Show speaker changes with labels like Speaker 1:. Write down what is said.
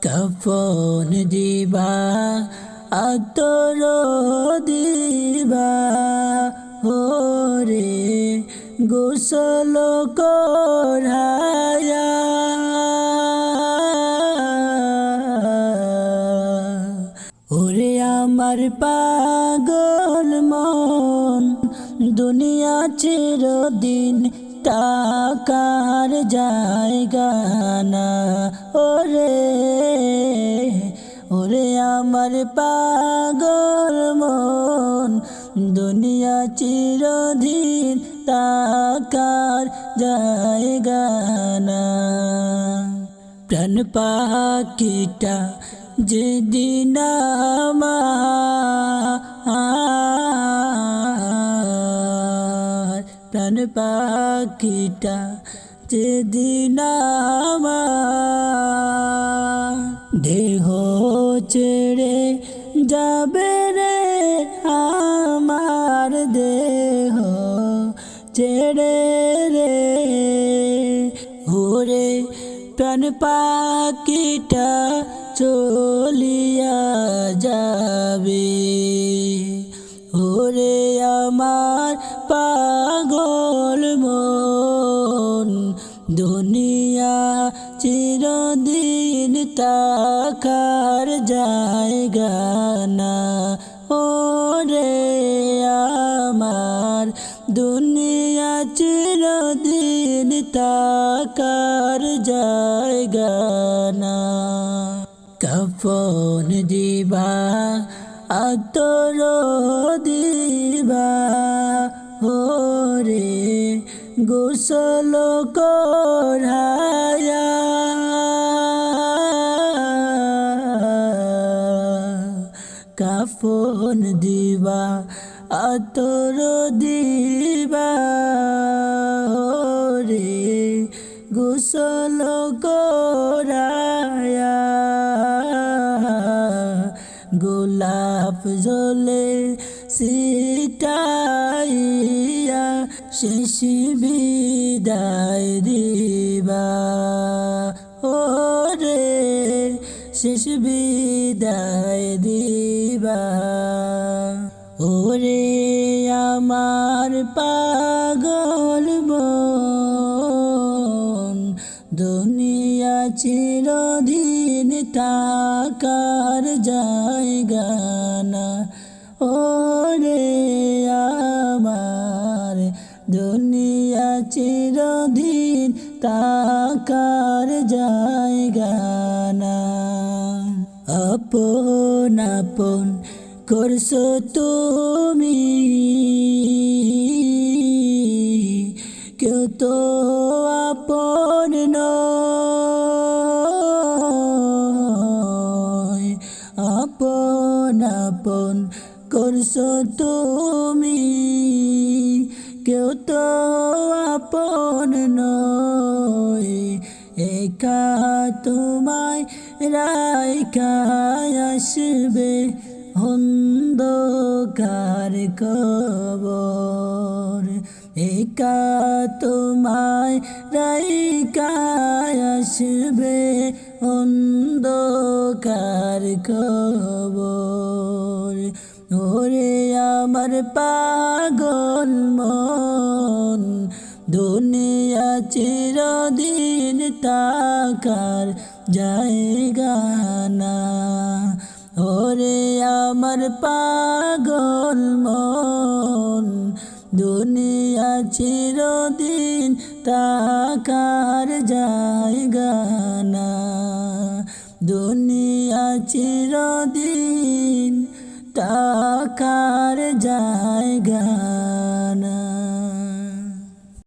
Speaker 1: কাফন দিবা আতর দিবা ওরে গোসল করায়া ওরে আমার পাগল মন দুনিয়া চিরদিন টাকার জায়গা না ওরে ওরে আমার পাগল মন দুনিয়া চিরদিন টাকার জায়গা না প্রাণ পাখিটা যেদিন আমার প্রাণ পাখিটা যেদিন আমার দেহ ছেড়ে যাবে রে আমার দেহ ছেড়ে রে ওরে প্রাণ পাখিটা চলিয়া যাবে ওরে আমার পাগল মন দুনিয়া চিরদিন টাকার জায়গা না ওরে আমার দুনিয়া চিরদিন টাকার জায়গা না কাফন দিবা আতর দিবা ওরে গোসল করায়া কাফন দিবা আতর দিবা ওরে গোসল করায়া গোলাপ জলে সিটাইয়া শেষ বিদায় দিবা ওরে শেষ বিদায় দিবা ওরে আমার পাগল মন দুনিয়া চিরদিন টাকার জায়গা না ওরে আমার দুনিয়া চিরদিন টাকার জায়গা না আপন আপন করছো তুমি কেউ তো আপন নয় আপন আপন করছো তুমি কেউ তো আপন নয় একা তোমায় রাইখা আসবে অন্ধকার কবর একা তোমায় রাইখা আসবে অন্ধকার কবর ওরে আমার পাগল মন দুনিয়া চিরদিন টাকার জায়গা না ওরে আমার পাগল মন দুনিয়া চিরদিন টাকার জায়গা না দুনিয়া চিরদিন টাকার জায়গা